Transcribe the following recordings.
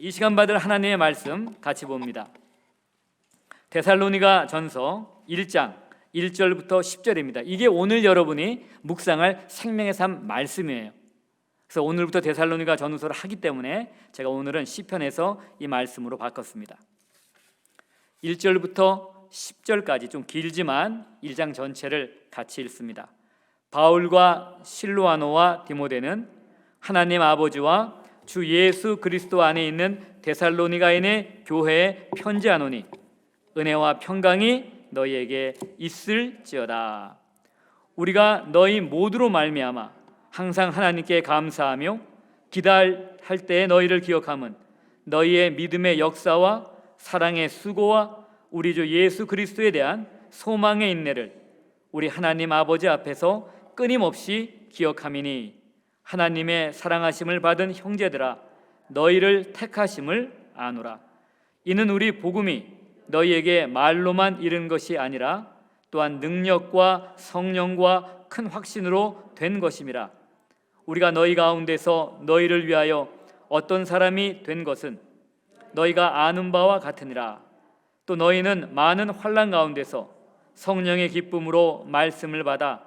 이 시간 받을 하나님의 말씀 같이 봅니다. 데살로니가 전서 1장 1절부터 10절입니다. 이게 오늘 여러분이 묵상할 생명의 삶 말씀이에요. 그래서 오늘부터 데살로니가 전서를 하기 때문에 제가 오늘은 시편에서 이 말씀으로 바꿨습니다. 1절부터 10절까지 좀 길지만 1장 전체를 같이 읽습니다. 바울과 실로아노와 디모데는 하나님 아버지와 주 예수 그리스도 안에 있는 데살로니가인의 교회에 편지하노니 은혜와 평강이 너희에게 있을지어다. 우리가 너희 모두로 말미암아 항상 하나님께 감사하며 기다할 때에 너희를 기억함은 너희의 믿음의 역사와 사랑의 수고와 우리 주 예수 그리스도에 대한 소망의 인내를 우리 하나님 아버지 앞에서 끊임없이 기억함이니 하나님의 사랑하심을 받은 형제들아 너희를 택하심을 아노라. 이는 우리 복음이 너희에게 말로만 이른 것이 아니라 또한 능력과 성령과 큰 확신으로 된 것임이라. 우리가 너희 가운데서 너희를 위하여 어떤 사람이 된 것은 너희가 아는 바와 같으니라. 또 너희는 많은 환난 가운데서 성령의 기쁨으로 말씀을 받아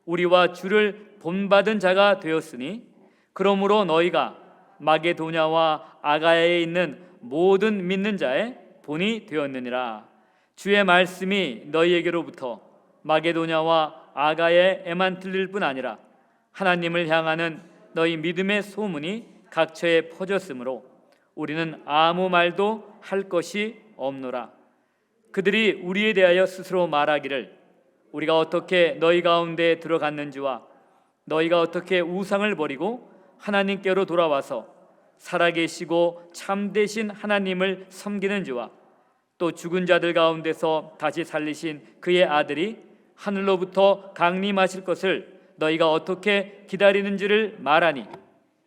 우리와 주를 본받은 자가 되었으니 그러므로 너희가 마게도냐와 아가야에 있는 모든 믿는 자의 본이 되었느니라. 주의 말씀이 너희에게로부터 마게도냐와 아가야에만 들릴 뿐 아니라 하나님을 향하는 너희 믿음의 소문이 각처에 퍼졌으므로 우리는 아무 말도 할 것이 없노라. 그들이 우리에 대하여 스스로 말하기를 우리가 어떻게 너희 가운데 들어갔는지와 너희가 어떻게 우상을 버리고 하나님께로 돌아와서 살아계시고 참되신 하나님을 섬기는지와 또 죽은 자들 가운데서 다시 살리신 그의 아들이 하늘로부터 강림하실 것을 너희가 어떻게 기다리는지를 말하니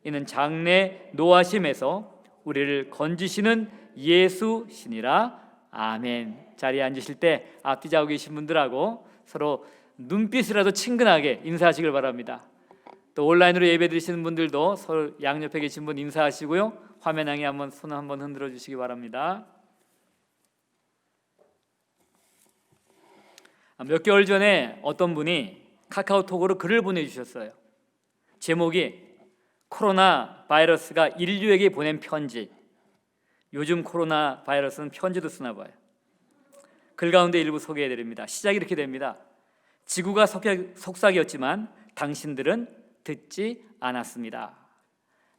이는 장래 노하심에서 우리를 건지시는 예수시니라. 아멘. 자리에 앉으실 때 앞뒤 자고 계신 분들하고 서로 눈빛이라도 친근하게 인사하시길 바랍니다. 또 온라인으로 예배 드리시는 분들도 서로 양옆에 계신 분 인사하시고요. 화면 향해 한번 손 한번 흔들어 주시기 바랍니다. 몇 개월 전에 어떤 분이 카카오톡으로 글을 보내주셨어요. 제목이 코로나 바이러스가 인류에게 보낸 편지. 요즘 코로나 바이러스는 편지도 쓰나 봐요. 글 가운데 일부 소개해드립니다. 시작이 이렇게 됩니다. 지구가 속삭였지만 당신들은 듣지 않았습니다.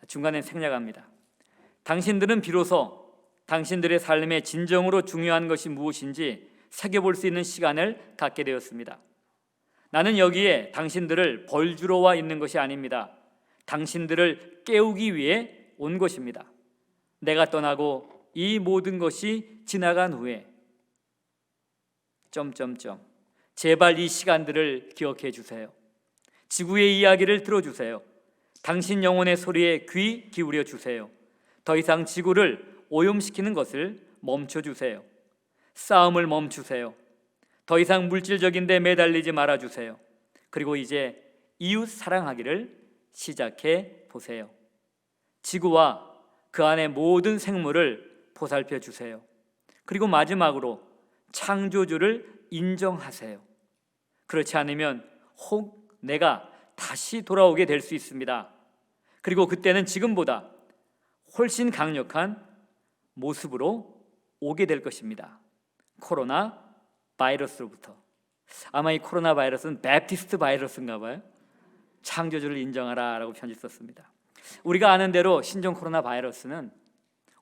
중간에 생략합니다. 당신들은 비로소 당신들의 삶의 진정으로 중요한 것이 무엇인지 새겨볼 수 있는 시간을 갖게 되었습니다. 나는 여기에 당신들을 벌주러 와 있는 것이 아닙니다. 당신들을 깨우기 위해 온 것입니다. 내가 떠나고 이 모든 것이 지나간 후에 제발 이 시간들을 기억해 주세요. 지구의 이야기를 들어주세요. 당신 영혼의 소리에 귀 기울여 주세요. 더 이상 지구를 오염시키는 것을 멈춰주세요. 싸움을 멈추세요. 더 이상 물질적인 데 매달리지 말아주세요. 그리고 이제 이웃 사랑하기를 시작해 보세요. 지구와 그 안의 모든 생물을 보살펴 주세요. 그리고 마지막으로 창조주를 인정하세요. 그렇지 않으면 혹 내가 다시 돌아오게 될 수 있습니다. 그리고 그때는 지금보다 훨씬 강력한 모습으로 오게 될 것입니다. 코로나 바이러스로부터. 아마 이 코로나 바이러스는 베프티스트 바이러스인가 봐요. 창조주를 인정하라 라고 편지 썼습니다. 우리가 아는 대로 신종 코로나 바이러스는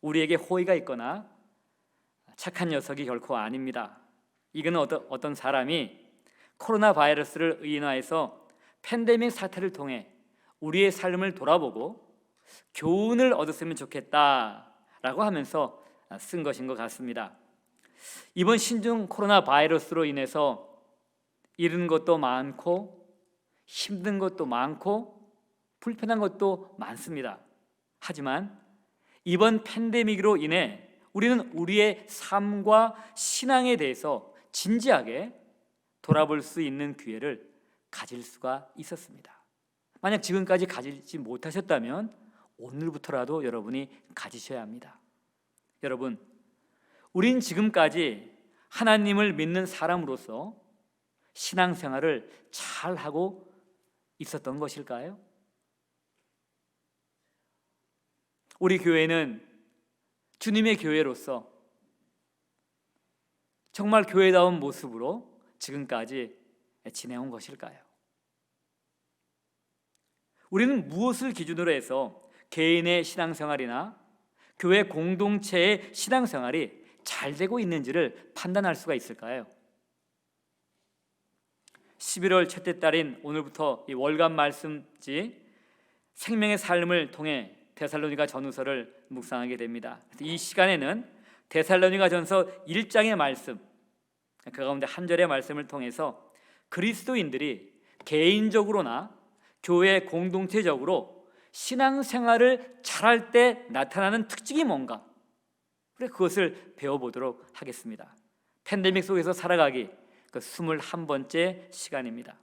우리에게 호의가 있거나 착한 녀석이 결코 아닙니다. 이거는 어떤 사람이 코로나 바이러스를 의인화해서 팬데믹 사태를 통해 우리의 삶을 돌아보고 교훈을 얻었으면 좋겠다라고 하면서 쓴 것인 것 같습니다. 이번 신종 코로나 바이러스로 인해서 잃은 것도 많고 힘든 것도 많고 불편한 것도 많습니다. 하지만 이번 팬데믹으로 인해 우리는 우리의 삶과 신앙에 대해서 진지하게 돌아볼 수 있는 기회를 가질 수가 있었습니다. 만약 지금까지 가지지 못하셨다면 오늘부터라도 여러분이 가지셔야 합니다. 여러분, 우린 지금까지 하나님을 믿는 사람으로서 신앙생활을 잘 하고 있었던 것일까요? 우리 교회는 주님의 교회로서 정말 교회다운 모습으로 지금까지 지내온 것일까요? 우리는 무엇을 기준으로 해서 개인의 신앙생활이나 교회 공동체의 신앙생활이 잘 되고 있는지를 판단할 수가 있을까요? 11월 첫째 달인 오늘부터 이 월간 말씀지 생명의 삶을 통해 데살로니가 전후서를 묵상하게 됩니다. 이 시간에는 데살로니가 전서 1장의 말씀, 그 가운데 한 절의 말씀을 통해서 그리스도인들이 개인적으로나 교회 공동체적으로 신앙생활을 잘할 때 나타나는 특징이 뭔가, 그것을 배워보도록 하겠습니다. 팬데믹 속에서 살아가기, 그 21번째 시간입니다.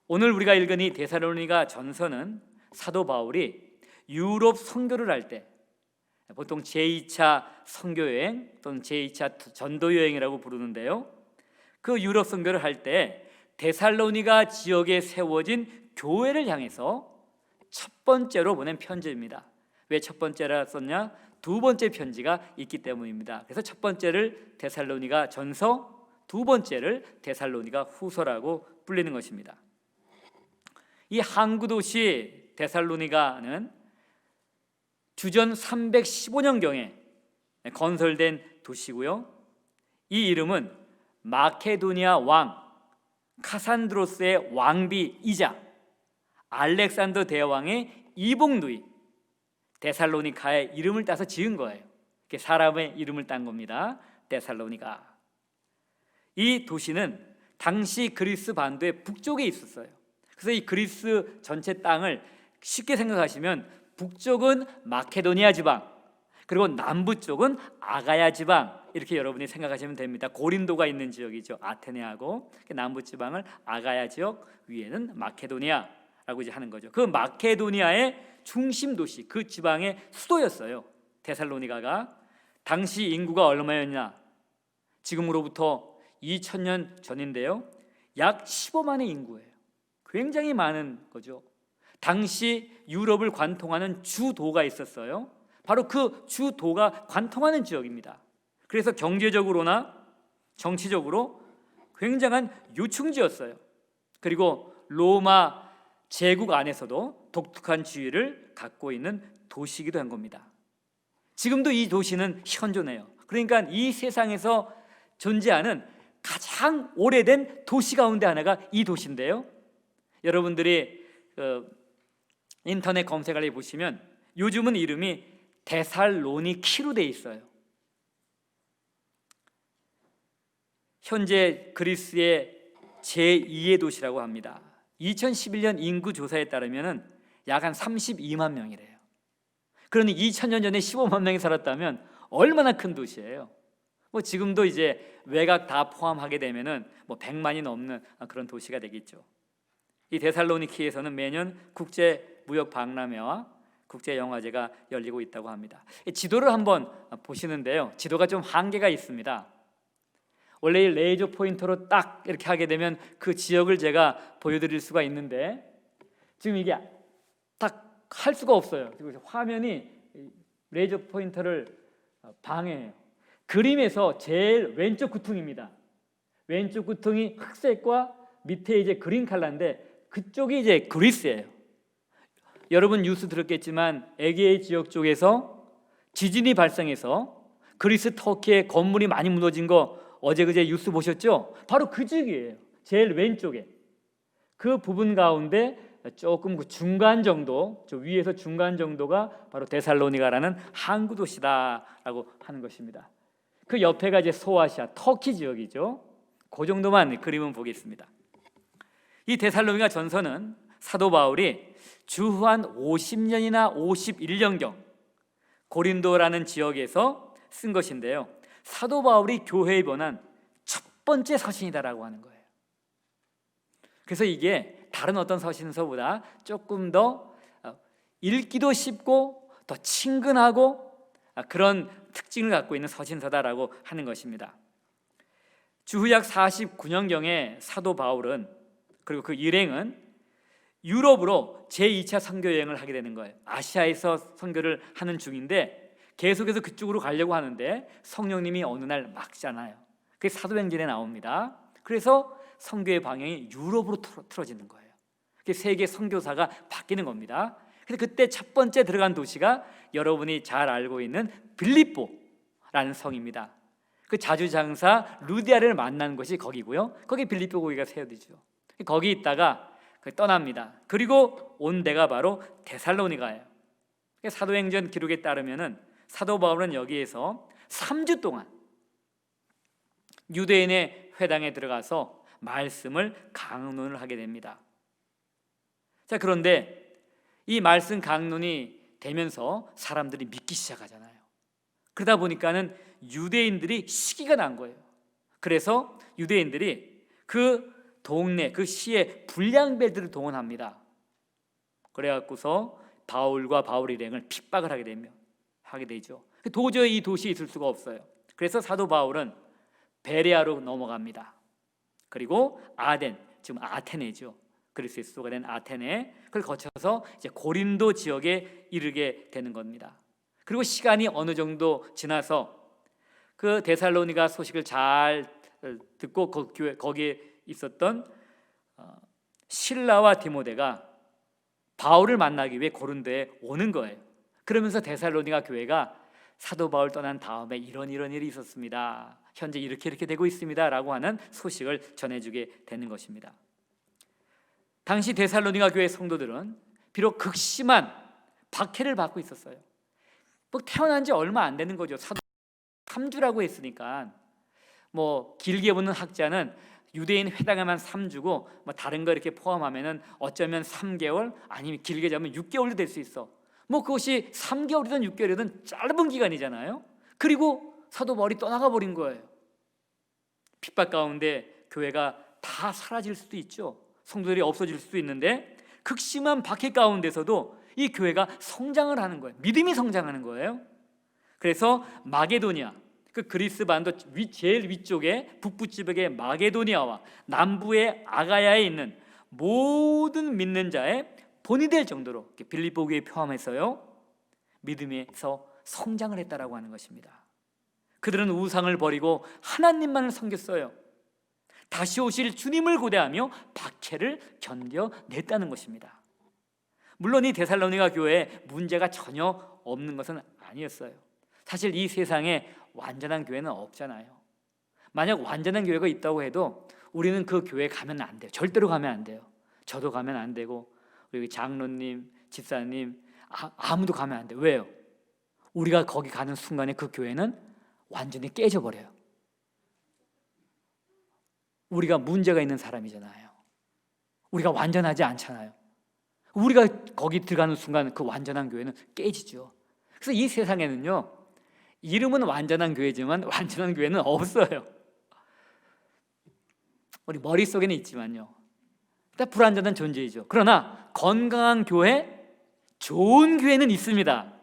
오늘 우리가 읽은 이 데살로니가 전서는 사도 바울이 유럽 선교를 할 때, 보통 제2차 선교여행 또는 제2차 전도여행이라고 부르는데요, 그 유럽 선교를 할 때 데살로니가 지역에 세워진 교회를 향해서 첫 번째로 보낸 편지입니다. 왜 첫 번째라 썼냐? 두 번째 편지가 있기 때문입니다. 그래서 첫 번째를 데살로니가 전서, 두 번째를 데살로니가 후서라고 불리는 것입니다. 이 항구 도시 데살로니가는 주전 315년경에 건설된 도시고요, 이 이름은 마케도니아 왕 카산드로스의 왕비이자 알렉산더 대왕의 이복누이 데살로니카의 이름을 따서 지은 거예요. 사람의 이름을 딴 겁니다. 데살로니가. 이 도시는 당시 그리스 반도의 북쪽에 있었어요. 그래서 이 그리스 전체 땅을 쉽게 생각하시면 북쪽은 마케도니아 지방, 그리고 남부 쪽은 아가야 지방, 이렇게 여러분이 생각하시면 됩니다. 고린도가 있는 지역이죠. 아테네하고 남부 지방을 아가야 지역, 위에는 마케도니아라고 이제 하는 거죠. 그 마케도니아의 중심 도시, 그 지방의 수도였어요. 데살로니가가. 당시 인구가 얼마였냐? 지금으로부터 2000년 전인데요, 약 15만의 인구예요. 굉장히 많은 거죠. 당시 유럽을 관통하는 주도가 있었어요. 바로 그 주도가 관통하는 지역입니다. 그래서 경제적으로나 정치적으로 굉장한 요충지였어요. 그리고 로마 제국 안에서도 독특한 지위를 갖고 있는 도시이기도 한 겁니다. 지금도 이 도시는 현존해요. 그러니까 이 세상에서 존재하는 가장 오래된 도시 가운데 하나가 이 도시인데요, 여러분들이 인터넷 검색을 해보시면 요즘은 이름이 데살로니키로 돼 있어요. 현재 그리스의 제2의 도시라고 합니다. 2011년 인구 조사에 따르면 약 한 32만 명이래요. 그러니 2000년 전에 15만 명이 살았다면 얼마나 큰 도시예요. 지금도 이제 외곽 다 포함하게 되면은 100만이 넘는 그런 도시가 되겠죠. 이 데살로니키에서는 매년 국제 무역 박람회와 국제 영화제가 열리고 있다고 합니다. 지도를 한번 보시는데요, 지도가 좀 한계가 있습니다. 원래 이 레이저 포인터로 딱 이렇게 하게 되면 그 지역을 제가 보여드릴 수가 있는데 지금 이게 딱 할 수가 없어요. 그리고 화면이 레이저 포인터를 방해해요. 그림에서 제일 왼쪽 구퉁입니다. 왼쪽 구퉁이 흑색과 밑에 이제 그린 컬러인데 그쪽이 이제 그리스예요. 여러분 뉴스 들었겠지만 에게해 지역 쪽에서 지진이 발생해서 그리스 터키의 건물이 많이 무너진 거 어제 그제 뉴스 보셨죠? 바로 그 지역이에요. 제일 왼쪽에 그 부분 가운데 조금 그 중간 정도, 저 위에서 중간 정도가 바로 데살로니가라는 항구 도시다라고 하는 것입니다. 그 옆에가 이제 소아시아 터키 지역이죠. 그 정도만 그림은 보겠습니다. 이 데살로니가 전서는 사도 바울이 주후 한 50년이나 51년경 고린도라는 지역에서 쓴 것인데요, 사도 바울이 교회에 보낸 첫 번째 서신이다라고 하는 거예요. 그래서 이게 다른 어떤 서신서보다 조금 더 읽기도 쉽고 더 친근하고 그런 특징을 갖고 있는 서신서다라고 하는 것입니다. 주후약 49년경에 사도 바울은, 그리고 그 일행은 유럽으로 제2차 선교 여행을 하게 되는 거예요. 아시아에서 선교를 하는 중인데 계속해서 그쪽으로 가려고 하는데 성령님이 어느 날 막잖아요. 그게 사도행전에 나옵니다. 그래서 선교의 방향이 유럽으로 틀어지는 거예요. 세계 선교사가 바뀌는 겁니다. 그래서 그때 첫 번째 들어간 도시가 여러분이 잘 알고 있는 빌립보라는 성입니다. 그 자주장사 루디아를 만난 곳이 거기고요. 거기 빌립보 교회가 세워지죠. 거기 있다가 떠납니다. 그리고 온 데가 바로 데살로니가예요. 사도행전 기록에 따르면은 사도 바울은 여기에서 3주 동안 유대인의 회당에 들어가서 말씀을 강론을 하게 됩니다. 자, 그런데 이 말씀 강론이 되면서 사람들이 믿기 시작하잖아요. 그러다 보니까는 유대인들이 시기가 난 거예요. 그래서 유대인들이 그 동네, 그 시의 불량배들을 동원합니다. 그래갖고서 바울과 바울 일행을 핍박을 하게 되죠. 도저히 이 도시에 있을 수가 없어요. 그래서 사도 바울은 베레아로 넘어갑니다. 그리고 아덴, 지금 아테네죠. 그리스의 수도가 된 아테네, 그걸 거쳐서 이제 고린도 지역에 이르게 되는 겁니다. 그리고 시간이 어느 정도 지나서 그 데살로니가 소식을 잘 듣고 거기에 있었던 실라와 디모데가 바울을 만나기 위해 고린도에 오는 거예요. 그러면서 데살로니가 교회가 사도 바울 떠난 다음에 이런 일이 있었습니다. 현재 이렇게 되고 있습니다 라고 하는 소식을 전해주게 되는 것입니다. 당시 데살로니가 교회 성도들은 비록 극심한 박해를 받고 있었어요. 뭐 태어난 지 얼마 안 되는 거죠. 사도 3주라고 했으니까 뭐 길게 보는 학자는 유대인 회당에만 3주고 뭐 다른 거 이렇게 포함하면은 어쩌면 3개월 아니면 길게 잡으면 6개월도 될 수 있어. 뭐 그것이 3개월이든 6개월이든 짧은 기간이잖아요. 그리고 사도 바울이 떠나가 버린 거예요. 핍박 가운데 교회가 다 사라질 수도 있죠. 성도들이 없어질 수도 있는데 극심한 박해 가운데서도 이 교회가 성장을 하는 거예요. 믿음이 성장하는 거예요. 그래서 마게도니아, 그 그리스 반도 제일 위쪽에 북부 지역의 마게도니아와 남부의 아가야에 있는 모든 믿는 자의 본이 될 정도로 빌립보 교회에 포함해서요 믿음에서 성장을 했다라고 하는 것입니다. 그들은 우상을 버리고 하나님만을 섬겼어요. 다시 오실 주님을 고대하며 박해를 견뎌냈다는 것입니다. 물론 이 데살로니가 교회에 문제가 전혀 없는 것은 아니었어요. 사실 이 세상에 완전한 교회는 없잖아요. 만약 완전한 교회가 있다고 해도 우리는 그 교회에 가면 안 돼요. 절대로 가면 안 돼요. 저도 가면 안 되고 우리 장로님, 집사님 아무도 가면 안 돼요. 왜요? 우리가 거기 가는 순간에 그 교회는 완전히 깨져버려요. 우리가 문제가 있는 사람이잖아요. 우리가 완전하지 않잖아요. 우리가 거기 들어가는 순간 그 완전한 교회는 깨지죠. 그래서 이 세상에는요 이름은 완전한 교회지만 완전한 교회는 없어요. 우리 머릿속에는 있지만요 다 불완전한 존재이죠. 그러나 건강한 교회, 좋은 교회는 있습니다.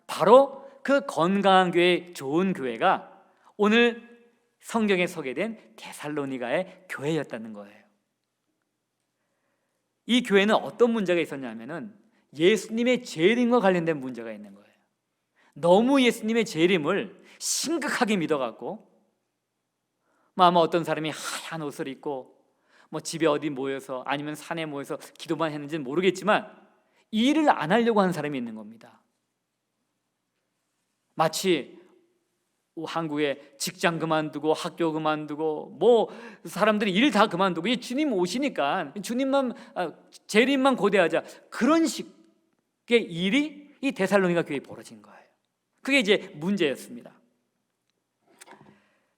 바로 그 건강한 교회, 좋은 교회가 오늘 성경에 소개된 데살로니가의 교회였다는 거예요. 이 교회는 어떤 문제가 있었냐면은 예수님의 재림과 관련된 문제가 있는 거예요. 너무 예수님의 재림을 심각하게 믿어갖고 아마 어떤 사람이 하얀 옷을 입고 뭐 집에 어디 모여서 아니면 산에 모여서 기도만 했는지는 모르겠지만 일을 안 하려고 하는 사람이 있는 겁니다. 마치 한국에 직장 그만두고 학교 그만두고 뭐 사람들이 일 다 그만두고 주님 오시니까 주님만 재림만 고대하자 그런 식의 일이 이 데살로니가 교회에 벌어진 거예요. 그게 이제 문제였습니다.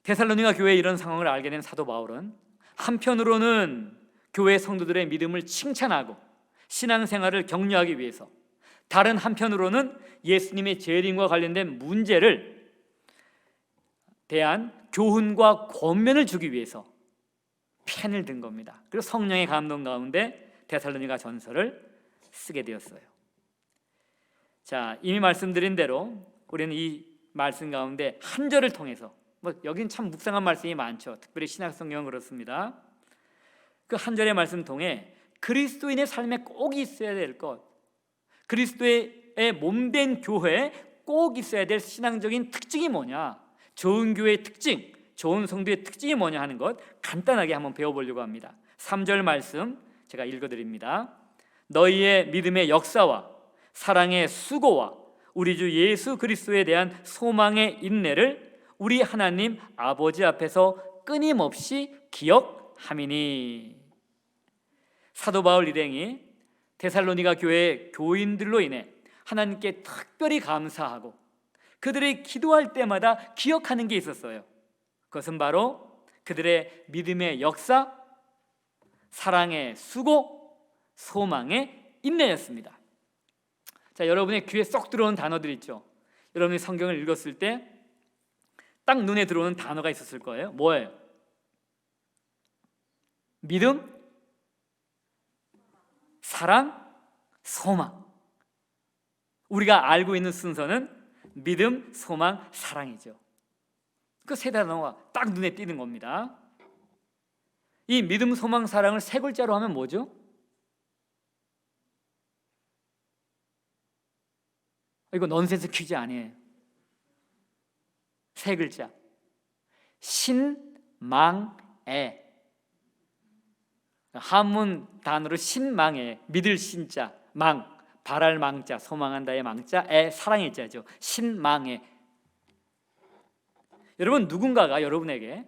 데살로니가 교회의 이런 상황을 알게 된 사도 바울은 한편으로는 교회 성도들의 믿음을 칭찬하고 신앙생활을 격려하기 위해서, 다른 한편으로는 예수님의 재림과 관련된 문제를 대한 교훈과 권면을 주기 위해서 펜을 든 겁니다. 그리고 성령의 감동 가운데 데살로니가 전서를 쓰게 되었어요. 자, 이미 말씀드린 대로 우리는 이 말씀 가운데 한 절을 통해서, 여긴 참 묵상한 말씀이 많죠. 특별히 신약성경은 그렇습니다. 그 한 절의 말씀 통해 그리스도인의 삶에 꼭 있어야 될 것, 그리스도의 몸된 교회에 꼭 있어야 될 신앙적인 특징이 뭐냐, 좋은 교회의 특징, 좋은 성도의 특징이 뭐냐 하는 것 간단하게 한번 배워보려고 합니다. 3절 말씀 제가 읽어드립니다. 너희의 믿음의 역사와 사랑의 수고와 우리 주 예수 그리스도에 대한 소망의 인내를 우리 하나님 아버지 앞에서 끊임없이 기억함이니. 사도 바울 일행이 데살로니가 교회의 교인들로 인해 하나님께 특별히 감사하고 그들이 기도할 때마다 기억하는 게 있었어요. 그것은 바로 그들의 믿음의 역사, 사랑의 수고, 소망의 인내였습니다. 자, 여러분의 귀에 쏙 들어오는 단어들 있죠. 여러분이 성경을 읽었을 때 딱 눈에 들어오는 단어가 있었을 거예요. 뭐예요? 믿음, 사랑, 소망. 우리가 알고 있는 순서는 믿음, 소망, 사랑이죠. 그 세 단어가 딱 눈에 띄는 겁니다. 이 믿음, 소망, 사랑을 세 글자로 하면 뭐죠? 이거 넌센스 퀴즈 아니에요. 세 글자. 신망애. 한문 단어로 신망애. 믿을 신자, 망, 바랄 망자, 소망한다의 망자, 애, 사랑의 자죠. 신망애. 여러분, 누군가가 여러분에게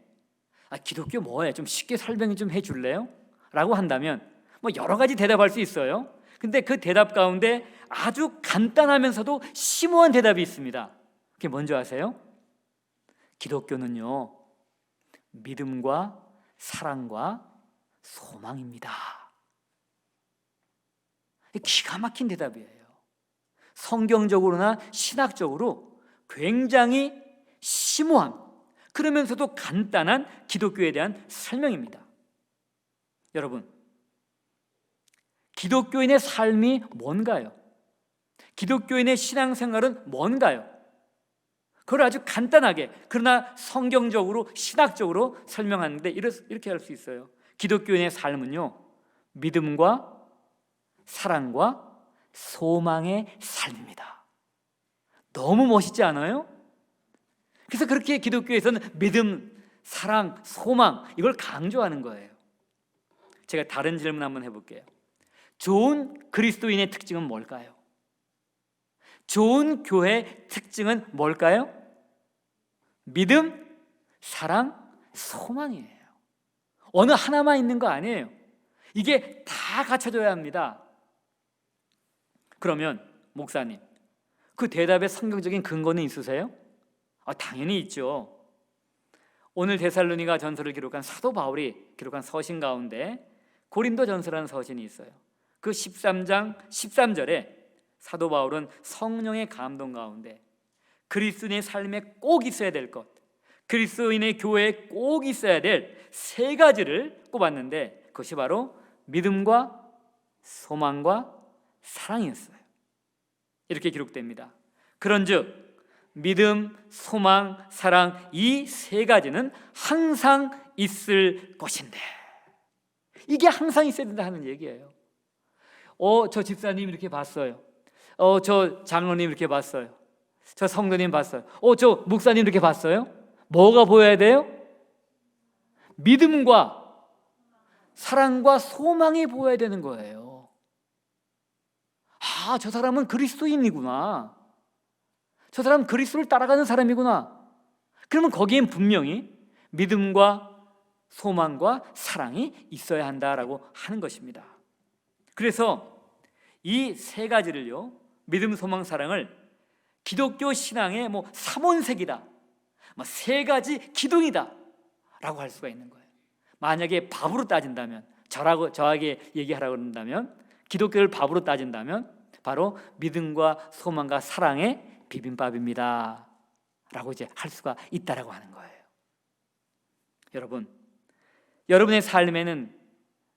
기독교 뭐해? 좀 쉽게 설명 좀 해줄래요? 라고 한다면 여러 가지 대답할 수 있어요. 근데 그 대답 가운데 아주 간단하면서도 심오한 대답이 있습니다. 그게 뭔지 아세요? 기독교는요, 믿음과 사랑과 소망입니다. 기가 막힌 대답이에요. 성경적으로나 신학적으로 굉장히 심오한, 그러면서도 간단한 기독교에 대한 설명입니다. 여러분, 기독교인의 삶이 뭔가요? 기독교인의 신앙생활은 뭔가요? 그걸 아주 간단하게, 그러나 성경적으로 신학적으로 설명하는데 이렇게 할 수 있어요. 기독교인의 삶은요, 믿음과 사랑과 소망의 삶입니다. 너무 멋있지 않아요? 그래서 그렇게 기독교에서는 믿음, 사랑, 소망, 이걸 강조하는 거예요. 제가 다른 질문 한번 해볼게요. 좋은 그리스도인의 특징은 뭘까요? 좋은 교회의 특징은 뭘까요? 믿음, 사랑, 소망이에요. 어느 하나만 있는 거 아니에요. 이게 다 갖춰져야 합니다. 그러면 목사님, 그 대답에 성경적인 근거는 있으세요? 당연히 있죠. 오늘 데살로니가 전서를 기록한 사도 바울이 기록한 서신 가운데 고린도 전서라는 서신이 있어요. 그 13장 13절에 사도 바울은 성령의 감동 가운데 그리스도인의 삶에 꼭 있어야 될 것, 그리스도인의 교회에 꼭 있어야 될 세 가지를 꼽았는데 그것이 바로 믿음과 소망과 사랑이었어요. 이렇게 기록됩니다. 그런즉 믿음, 소망, 사랑, 이 세 가지는 항상 있을 것인데, 이게 항상 있어야 된다 하는 얘기예요. 저 집사님 이렇게 봤어요. 저 장로님 이렇게 봤어요. 저 성도님 봤어요. 저 목사님 이렇게 봤어요. 뭐가 보여야 돼요? 믿음과 사랑과 소망이 보여야 되는 거예요. 저 사람은 그리스도인이구나. 저 사람은 그리스도를 따라가는 사람이구나. 그러면 거기엔 분명히 믿음과 소망과 사랑이 있어야 한다라고 하는 것입니다. 그래서 이 세 가지를요, 믿음, 소망, 사랑을 기독교 신앙의 삼원색이다, 세 가지 기둥이다 라고 할 수가 있는 거예요. 만약에 밥으로 따진다면, 저에게 얘기하라고 그런다면, 기독교를 밥으로 따진다면 바로 믿음과 소망과 사랑의 비빔밥입니다 라고 이제 할 수가 있다라고 하는 거예요. 여러분, 여러분의 삶에는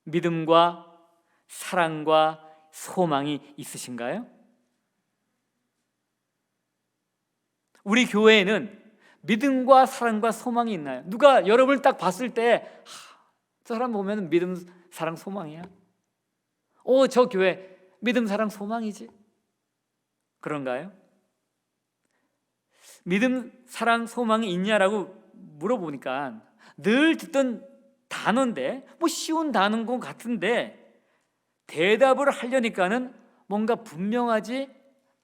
믿음과 사랑과 소망이 있으신가요? 우리 교회에는 믿음과 사랑과 소망이 있나요? 누가 여러분을 딱 봤을 때 저 사람 보면 믿음, 사랑, 소망이야? 저 교회 믿음, 사랑, 소망이지? 그런가요? 믿음, 사랑, 소망이 있냐라고 물어보니까 늘 듣던 단어인데 쉬운 단어인 것 같은데 대답을 하려니까는 뭔가 분명하지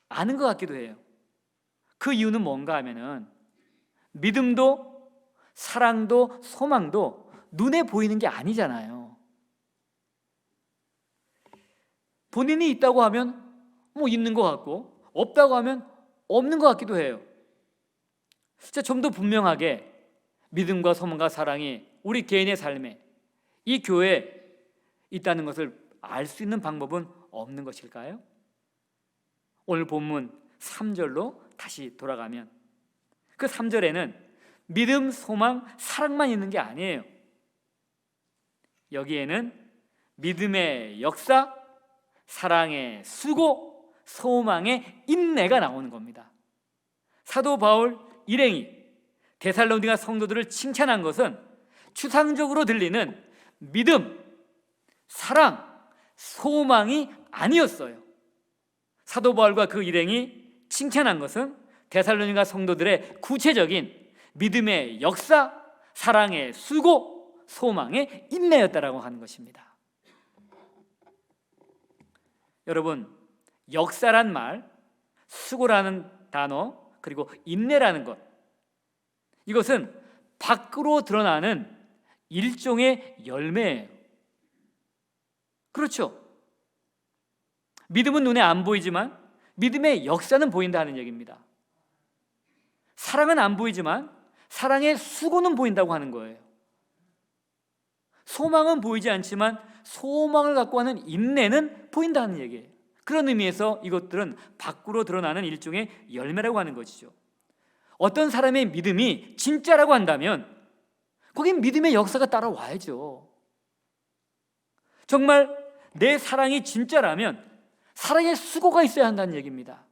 않은 것 같기도 해요. 그 이유는 뭔가 하면은 믿음도 사랑도 소망도 눈에 보이는 게 아니잖아요. 본인이 있다고 하면 있는 것 같고 없다고 하면 없는 것 같기도 해요. 진짜 좀 더 분명하게 믿음과 소망과 사랑이 우리 개인의 삶에 이 교회에 있다는 것을 알 수 있는 방법은 없는 것일까요? 오늘 본문 3절로 다시 돌아가면 그 3절에는 믿음, 소망, 사랑만 있는 게 아니에요. 여기에는 믿음의 역사, 사랑의 수고, 소망의 인내가 나오는 겁니다. 사도 바울 일행이 데살로니가 성도들을 칭찬한 것은 추상적으로 들리는 믿음, 사랑, 소망이 아니었어요. 사도 바울과 그 일행이 칭찬한 것은 데살로니가 성도들의 구체적인 믿음의 역사, 사랑의 수고, 소망의 인내였다라고 하는 것입니다. 여러분, 역사란 말, 수고라는 단어, 그리고 인내라는 것, 이것은 밖으로 드러나는 일종의 열매예요. 그렇죠? 믿음은 눈에 안 보이지만 믿음의 역사는 보인다는 얘기입니다. 사랑은 안 보이지만 사랑의 수고는 보인다고 하는 거예요. 소망은 보이지 않지만 소망을 갖고 하는 인내는 보인다는 얘기예요. 그런 의미에서 이것들은 밖으로 드러나는 일종의 열매라고 하는 것이죠. 어떤 사람의 믿음이 진짜라고 한다면 거긴 믿음의 역사가 따라와야죠. 정말 내 사랑이 진짜라면 사랑의 수고가 있어야 한다는 얘기입니다.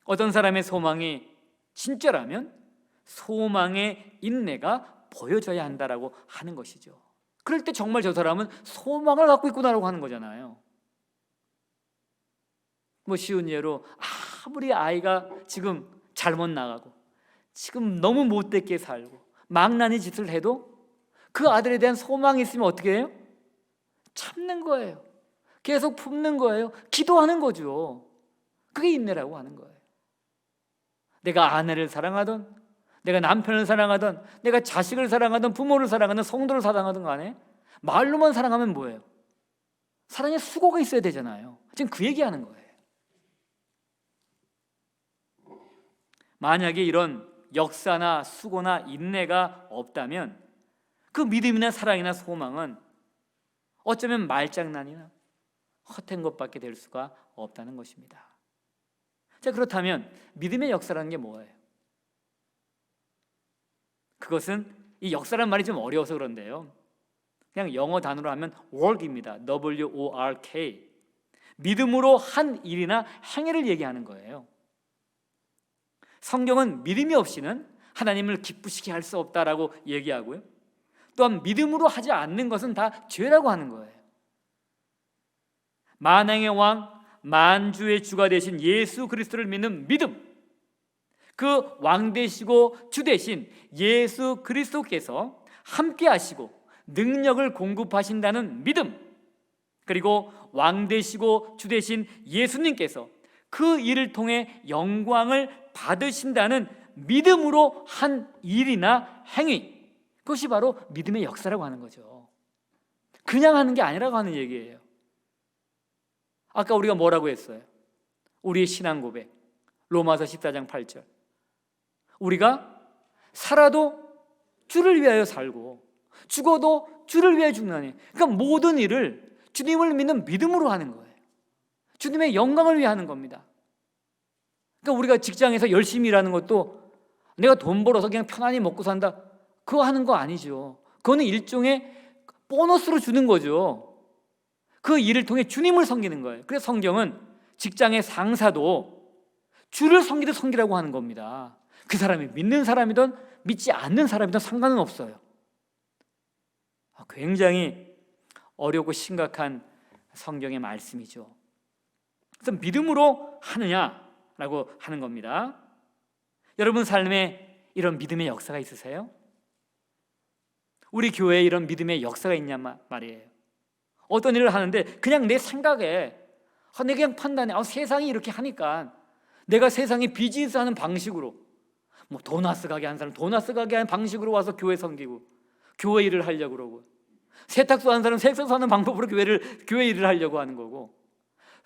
어떤 사람의 소망이 진짜라면 소망의 인내가 보여져야 한다라고 하는 것이죠. 그럴 때 정말 저 사람은 소망을 갖고 있구나라고 하는 거잖아요. 쉬운 예로 아무리 아이가 지금 잘못 나가고 지금 너무 못되게 살고 망나니 짓을 해도 그 아들에 대한 소망이 있으면 어떻게 해요? 참는 거예요. 계속 품는 거예요. 기도하는 거죠. 그게 인내라고 하는 거예요. 내가 아내를 사랑하던, 내가 남편을 사랑하던, 내가 자식을 사랑하던, 부모를 사랑하던, 성도를 사랑하던 간에 말로만 사랑하면 뭐예요? 사랑에 수고가 있어야 되잖아요. 지금 그 얘기하는 거예요. 만약에 이런 역사나 수고나 인내가 없다면 그 믿음이나 사랑이나 소망은 어쩌면 말장난이나 헛된 것밖에 될 수가 없다는 것입니다. 자, 그렇다면 믿음의 역사라는 게 뭐예요? 그것은 이 역사란 말이 좀 어려워서 그런데요, 그냥 영어 단어로 하면 work입니다. W-O-R-K. 믿음으로 한 일이나 행위를 얘기하는 거예요. 성경은 믿음이 없이는 하나님을 기쁘시게 할 수 없다라고 얘기하고요, 또한 믿음으로 하지 않는 것은 다 죄라고 하는 거예요. 만왕의 왕, 만주의 주가 되신 예수 그리스도를 믿는 믿음, 그 왕 되시고 주 되신 예수 그리스도께서 함께 하시고 능력을 공급하신다는 믿음, 그리고 왕 되시고 주 되신 예수님께서 그 일을 통해 영광을 받으신다는 믿음으로 한 일이나 행위, 그것이 바로 믿음의 역사라고 하는 거죠. 그냥 하는 게 아니라고 하는 얘기예요. 아까 우리가 뭐라고 했어요? 우리의 신앙 고백, 로마서 14장 8절. 우리가 살아도 주를 위하여 살고 죽어도 주를 위하여 죽나니, 그러니까 모든 일을 주님을 믿는 믿음으로 하는 거예요. 주님의 영광을 위해 하는 겁니다. 그러니까 우리가 직장에서 열심히 일하는 것도 내가 돈 벌어서 그냥 편안히 먹고 산다, 그거 하는 거 아니죠. 그거는 일종의 보너스로 주는 거죠. 그 일을 통해 주님을 섬기는 거예요. 그래서 성경은 직장의 상사도 주를 섬기듯 섬기라고 하는 겁니다. 그 사람이 믿는 사람이든 믿지 않는 사람이든 상관은 없어요. 굉장히 어렵고 심각한 성경의 말씀이죠. 그래서 믿음으로 하느냐라고 하는 겁니다. 여러분 삶에 이런 믿음의 역사가 있으세요? 우리 교회에 이런 믿음의 역사가 있냐 말이에요. 어떤 일을 하는데 그냥 내 생각에 내 그냥 판단해 세상이 이렇게 하니까 내가 세상이 비즈니스하는 방식으로 뭐 도나스 가게 하는 사람 도나스 가게 하는 방식으로 와서 교회 섬기고 교회 일을 하려고 그러고, 세탁소 하는 사람 세탁소 하는 방법으로 교회 일을 하려고 하는 거고,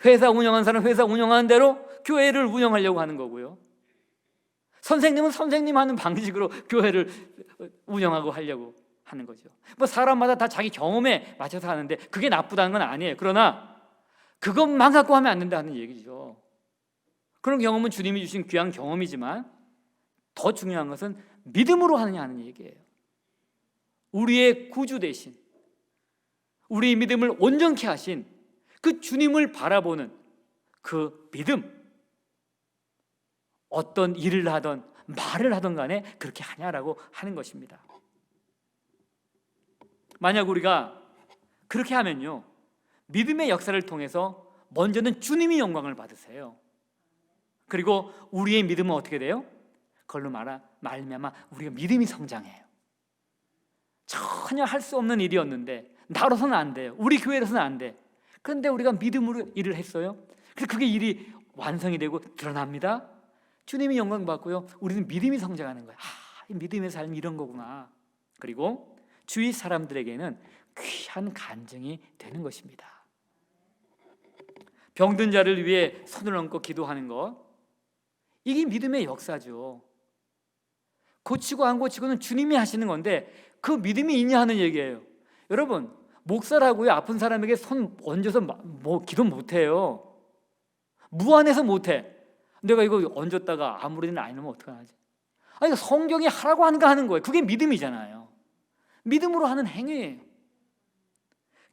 회사 운영하는 사람 회사 운영하는 대로 교회를 운영하려고 하는 거고요. 선생님은 선생님 하는 방식으로 교회를 운영하고 하려고 하는 거죠. 뭐 사람마다 다 자기 경험에 맞춰서 하는데 그게 나쁘다는 건 아니에요. 그러나 그것만 갖고 하면 안 된다는 얘기죠. 그런 경험은 주님이 주신 귀한 경험이지만 더 중요한 것은 믿음으로 하느냐 하는 얘기예요. 우리의 구주 되신, 우리의 믿음을 온전케 하신 그 주님을 바라보는 그 믿음, 어떤 일을 하든 말을 하든 간에 그렇게 하냐라고 하는 것입니다. 만약 우리가 그렇게 하면요, 믿음의 역사를 통해서 먼저는 주님이 영광을 받으세요. 그리고 우리의 믿음은 어떻게 돼요? 그걸로 말미암아 우리가 믿음이 성장해요. 전혀 할 수 없는 일이었는데 나로서는 안 돼요. 우리 교회로서는 안 돼. 그런데 우리가 믿음으로 일을 했어요. 그래서 그게 일이 완성이 되고 드러납니다. 주님이 영광 받고요, 우리는 믿음이 성장하는 거예요. 이 믿음의 삶이 이런 거구나. 그리고 주위 사람들에게는 귀한 간증이 되는 것입니다. 병든 자를 위해 손을 얹고 기도하는 것, 이게 믿음의 역사죠. 고치고 안 고치고는 주님이 하시는 건데 그 믿음이 있냐 하는 얘기예요. 여러분, 목사라고요 아픈 사람에게 손 얹어서 기도 못해요. 무안해서 못해. 내가 이거 얹었다가 아무리 안 하면 어떡하지? 아니, 성경이 하라고 하는 거 하는 거예요. 그게 믿음이잖아요. 믿음으로 하는 행위예요.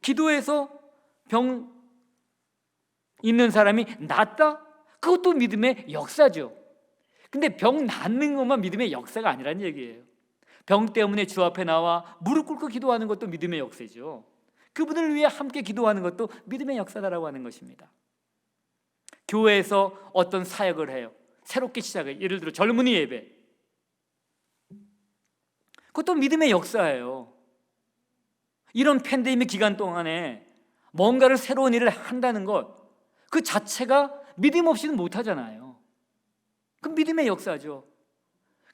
기도해서 병 있는 사람이 낫다? 그것도 믿음의 역사죠. 근데 병 낫는 것만 믿음의 역사가 아니라는 얘기예요. 병 때문에 주 앞에 나와 무릎 꿇고 기도하는 것도 믿음의 역사죠. 그분을 위해 함께 기도하는 것도 믿음의 역사다라고 하는 것입니다. 교회에서 어떤 사역을 해요. 새롭게 시작해요. 예를 들어 젊은이 예배, 그것도 믿음의 역사예요. 이런 팬데믹 기간 동안에 뭔가를 새로운 일을 한다는 것, 그 자체가 믿음 없이는 못하잖아요. 그럼 믿음의 역사죠.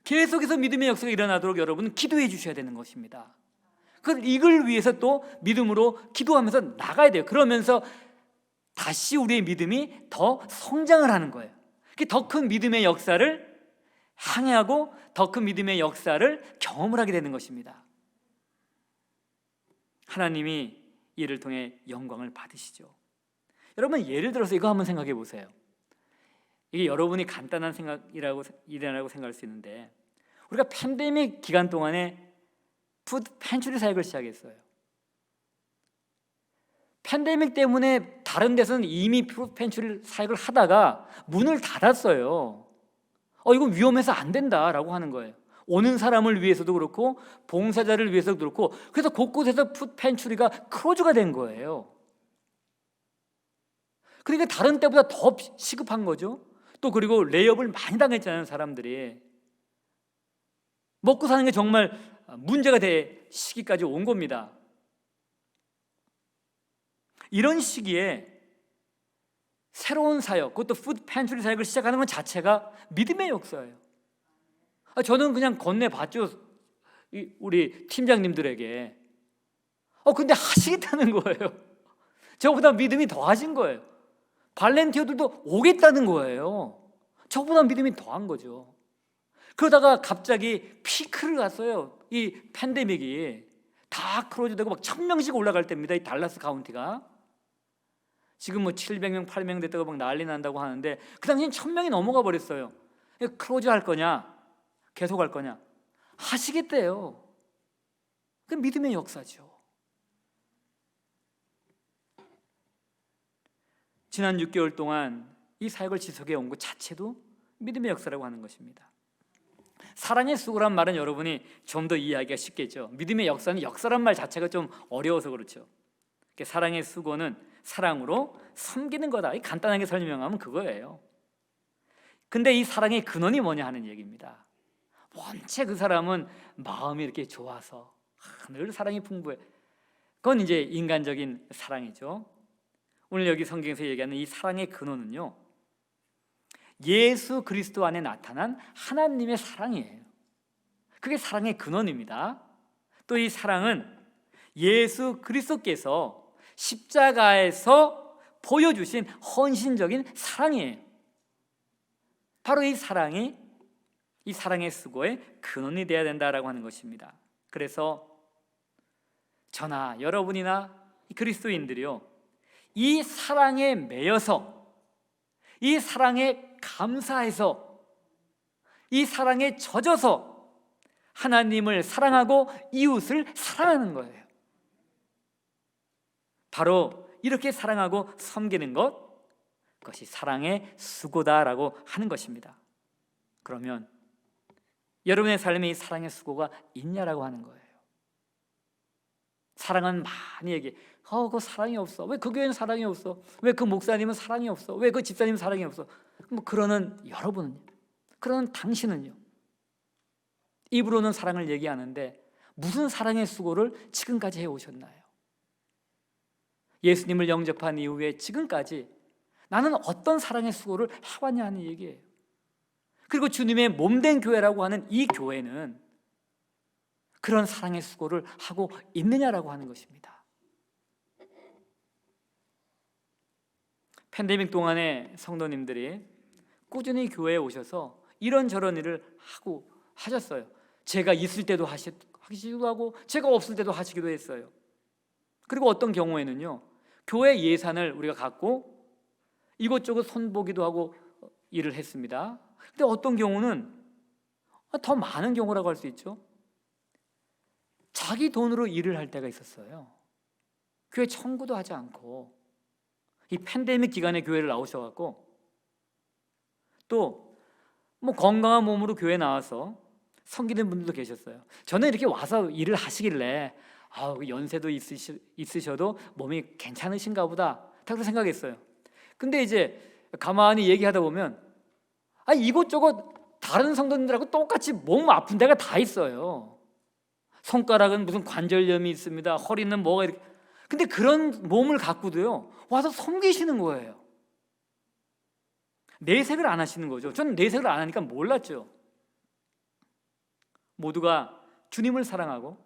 계속해서 믿음의 역사가 일어나도록 여러분은 기도해 주셔야 되는 것입니다. 이걸 위해서 또 믿음으로 기도하면서 나가야 돼요. 그러면서 다시 우리의 믿음이 더 성장을 하는 거예요. 더 큰 믿음의 역사를 항해하고 더 큰 믿음의 역사를 경험을 하게 되는 것입니다. 하나님이 이를 통해 영광을 받으시죠. 여러분, 예를 들어서 이거 한번 생각해 보세요. 이게 여러분이 간단한 일이라고 생각할 수 있는데, 우리가 팬데믹 기간 동안에 푸드 팬츄리 사역을 시작했어요. 팬데믹 때문에 다른 데서는 이미 푸드 팬츄리 사역을 하다가 문을 닫았어요. 이건 위험해서 안 된다라고 하는 거예요. 오는 사람을 위해서도 그렇고 봉사자를 위해서도 그렇고, 그래서 곳곳에서 푸드 팬츄리가 클로즈가 된 거예요. 그러니까 다른 때보다 더 시급한 거죠. 또 그리고 레이업을 많이 당했잖아요. 사람들이 먹고 사는 게 정말 문제가 될 시기까지 온 겁니다. 이런 시기에 새로운 사역, 그것도 푸드 팬츄리 사역을 시작하는 것 자체가 믿음의 역사예요. 저는 그냥 건네봤죠, 우리 팀장님들에게. 근데 하시겠다는 거예요. 저보다 믿음이 더하신 거예요. 발렌티어들도 오겠다는 거예요. 저보다 믿음이 더한 거죠. 그러다가 갑자기 피크를 갔어요. 이 팬데믹이 다 클로즈되고 막 1000명씩 올라갈 때입니다. 이 달라스 카운티가 지금 700명, 800명 됐다고 막 난리 난다고 하는데, 그 당시엔 1000명이 넘어가 버렸어요. 클로즈 할 거냐, 계속 할 거냐, 하시겠대요. 그 믿음의 역사죠. 지난 6개월 동안 이 사역을 지속해 온 것 자체도 믿음의 역사라고 하는 것입니다. 사랑의 수고란 말은 여러분이 좀 더 이해하기가 쉽겠죠. 믿음의 역사는 역사란 말 자체가 좀 어려워서 그렇죠. 사랑의 수고는 사랑으로 섬기는 거다. 간단하게 설명하면 그거예요. 근데 이 사랑의 근원이 뭐냐 하는 얘기입니다. 원체 그 사람은 마음이 이렇게 좋아서 늘 사랑이 풍부해. 그건 이제 인간적인 사랑이죠. 오늘 여기 성경에서 얘기하는 이 사랑의 근원은요, 예수 그리스도 안에 나타난 하나님의 사랑이에요. 그게 사랑의 근원입니다. 또 이 사랑은 예수 그리스도께서 십자가에서 보여주신 헌신적인 사랑이에요. 바로 이 사랑이 이 사랑의 수고의 근원이 되어야 된다라고 하는 것입니다. 그래서 저나 여러분이나 그리스도인들이요, 이 사랑에 매여서, 이 사랑에 감사해서, 이 사랑에 젖어서 하나님을 사랑하고 이웃을 사랑하는 거예요. 바로 이렇게 사랑하고 섬기는 것, 그것이 사랑의 수고다라고 하는 것입니다. 그러면 여러분의 삶에 이 사랑의 수고가 있냐라고 하는 거예요. 사랑은 많이 얘기해. 그 사랑이 없어. 왜 그 교회는 사랑이 없어? 왜 그 목사님은 사랑이 없어? 왜 그 집사님은 사랑이 없어? 뭐 그러는 여러분은요? 그러는 당신은요? 입으로는 사랑을 얘기하는데 무슨 사랑의 수고를 지금까지 해오셨나요? 예수님을 영접한 이후에 지금까지 나는 어떤 사랑의 수고를 해왔냐 하는 얘기예요. 그리고 주님의 몸된 교회라고 하는 이 교회는 그런 사랑의 수고를 하고 있느냐라고 하는 것입니다. 팬데믹 동안에 성도님들이 꾸준히 교회에 오셔서 이런저런 일을 하고 하셨어요. 제가 있을 때도 하시기도 하고 제가 없을 때도 하시기도 했어요. 그리고 어떤 경우에는요, 교회 예산을 우리가 갖고 이것저것 손보기도 하고 일을 했습니다. 근데 어떤 경우는 더 많은 경우라고 할 수 있죠. 자기 돈으로 일을 할 때가 있었어요. 교회 청구도 하지 않고 이 팬데믹 기간에 교회를 나오셔갖고 또 뭐 건강한 몸으로 교회 나와서 섬기는 분들도 계셨어요. 저는 이렇게 와서 일을 하시길래 연세도 있으셔도 몸이 괜찮으신가 보다 그렇게 생각했어요. 근데 이제 가만히 얘기하다 보면 이것저것 다른 성도님들하고 똑같이 몸 아픈 데가 다 있어요. 손가락은 무슨 관절염이 있습니다. 허리는 뭐가 이렇게. 근데 그런 몸을 갖고도요 와서 섬기시는 거예요. 내색을 안 하시는 거죠. 저는 내색을 안 하니까 몰랐죠. 모두가 주님을 사랑하고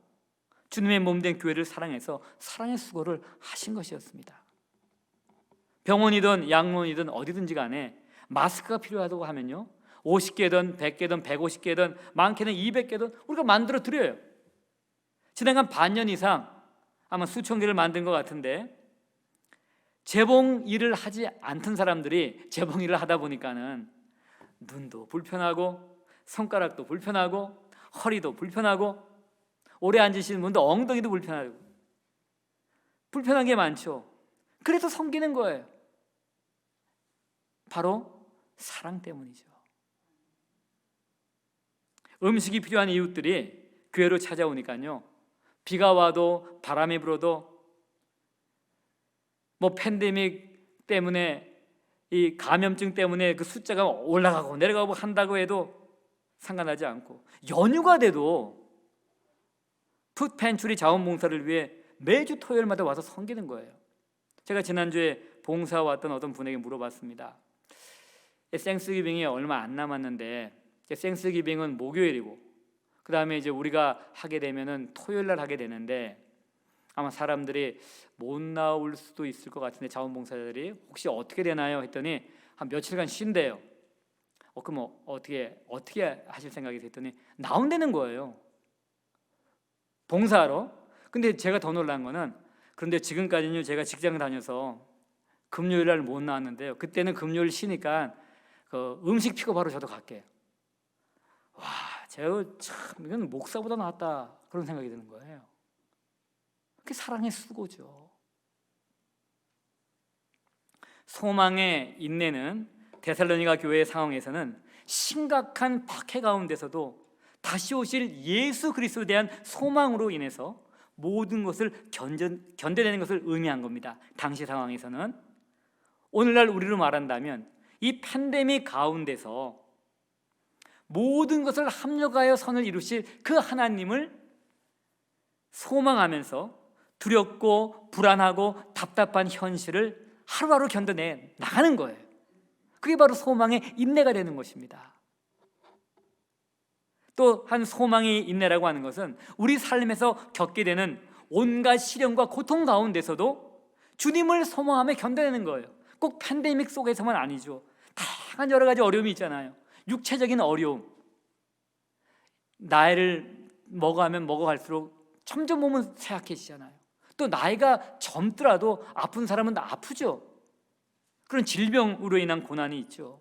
주님의 몸된 교회를 사랑해서 사랑의 수고를 하신 것이었습니다. 병원이든 양론이든 어디든지 간에 마스크가 필요하다고 하면요 50개든 100개든 150개든 많게는 200개든 우리가 만들어 드려요. 지난 반년 이상 아마 수천 개를 만든 것 같은데 재봉 일을 하지 않던 사람들이 재봉 일을 하다 보니까는 눈도 불편하고 손가락도 불편하고 허리도 불편하고 오래 앉으시는 분도 엉덩이도 불편하고 불편한 게 많죠. 그래서 섬기는 거예요. 바로 사랑 때문이죠. 음식이 필요한 이웃들이 교회로 찾아오니까요 비가 와도 바람이 불어도 뭐 팬데믹 때문에 이 감염증 때문에 그 숫자가 올라가고 내려가고 한다고 해도 상관하지 않고 연휴가 돼도 풋 펜츄리 자원봉사를 위해 매주 토요일마다 와서 섬기는 거예요. 제가 지난주에 봉사 왔던 어떤 분에게 물어봤습니다. 생스기빙이 얼마 안 남았는데 생스기빙은 목요일이고 그 다음에 이제 우리가 하게 되면은 토요일 날 하게 되는데 아마 사람들이 못 나올 수도 있을 것 같은데 자원봉사자들이 혹시 어떻게 되나요? 했더니 한 며칠간 쉰대요. 그럼 어떻게 하실 생각이 됐더니 나온다는 거예요. 봉사하러. 근데 제가 더 놀란 거는 그런데 지금까지는 제가 직장 다녀서 금요일 날 못 나왔는데요. 그때는 금요일 쉬니까 그 음식 픽업하러 저도 갈게요. 와, 제가 참 이건 목사보다 낫다 그런 생각이 드는 거예요. 그게 사랑의 수고죠. 소망의 인내는 데살로니가 교회의 상황에서는 심각한 박해 가운데서도 다시 오실 예수 그리스도에 대한 소망으로 인해서 모든 것을 견뎌내는 것을 의미한 겁니다. 당시 상황에서는. 오늘날 우리로 말한다면 이 팬데믹 가운데서 모든 것을 합력하여 선을 이루실 그 하나님을 소망하면서 두렵고 불안하고 답답한 현실을 하루하루 견뎌내 나가는 거예요. 그게 바로 소망의 인내가 되는 것입니다. 또 한 소망의 인내라고 하는 것은 우리 삶에서 겪게 되는 온갖 시련과 고통 가운데서도 주님을 소망하며 견뎌내는 거예요. 꼭 팬데믹 속에서만 아니죠. 다양한 여러 가지 어려움이 있잖아요. 육체적인 어려움, 나이를 먹어가면 먹어갈수록 점점 몸은 쇠약해지잖아요. 또 나이가 젊더라도 아픈 사람은 아프죠. 그런 질병으로 인한 고난이 있죠.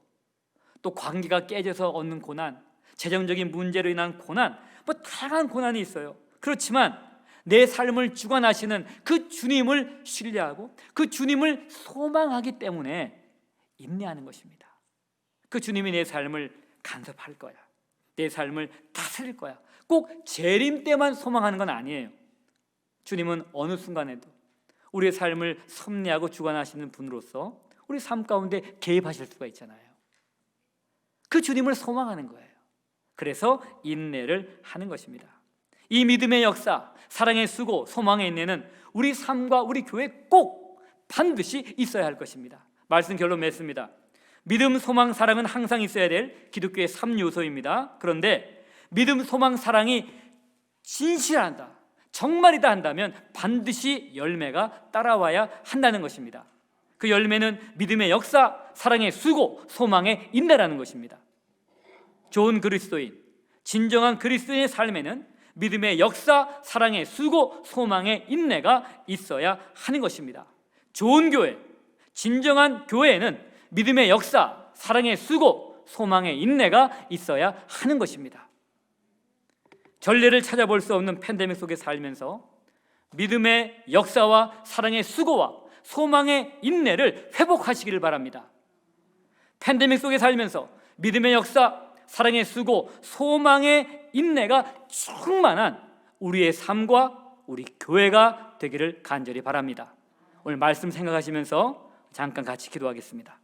또 관계가 깨져서 얻는 고난, 재정적인 문제로 인한 고난, 다양한 고난이 있어요. 그렇지만 내 삶을 주관하시는 그 주님을 신뢰하고 그 주님을 소망하기 때문에 인내하는 것입니다. 그 주님이 내 삶을 간섭할 거야, 내 삶을 다스릴 거야. 꼭 재림 때만 소망하는 건 아니에요. 주님은 어느 순간에도 우리의 삶을 섭리하고 주관하시는 분으로서 우리 삶 가운데 개입하실 수가 있잖아요. 그 주님을 소망하는 거예요. 그래서 인내를 하는 것입니다. 이 믿음의 역사, 사랑의 수고, 소망의 인내는 우리 삶과 우리 교회에 꼭 반드시 있어야 할 것입니다. 말씀 결론 맺습니다. 믿음, 소망, 사랑은 항상 있어야 될 기독교의 3요소입니다. 그런데 믿음, 소망, 사랑이 진실하다, 정말이다 한다면 반드시 열매가 따라와야 한다는 것입니다. 그 열매는 믿음의 역사, 사랑의 수고, 소망의 인내라는 것입니다. 좋은 그리스도인, 진정한 그리스도인의 삶에는 믿음의 역사, 사랑의 수고, 소망의 인내가 있어야 하는 것입니다. 좋은 교회, 진정한 교회에는 믿음의 역사, 사랑의 수고, 소망의 인내가 있어야 하는 것입니다. 전례를 찾아볼 수 없는 팬데믹 속에 살면서 믿음의 역사와 사랑의 수고와 소망의 인내를 회복하시기를 바랍니다. 팬데믹 속에 살면서 믿음의 역사, 사랑의 수고, 소망의 인내가 충만한 우리의 삶과 우리 교회가 되기를 간절히 바랍니다. 오늘 말씀 생각하시면서 잠깐 같이 기도하겠습니다.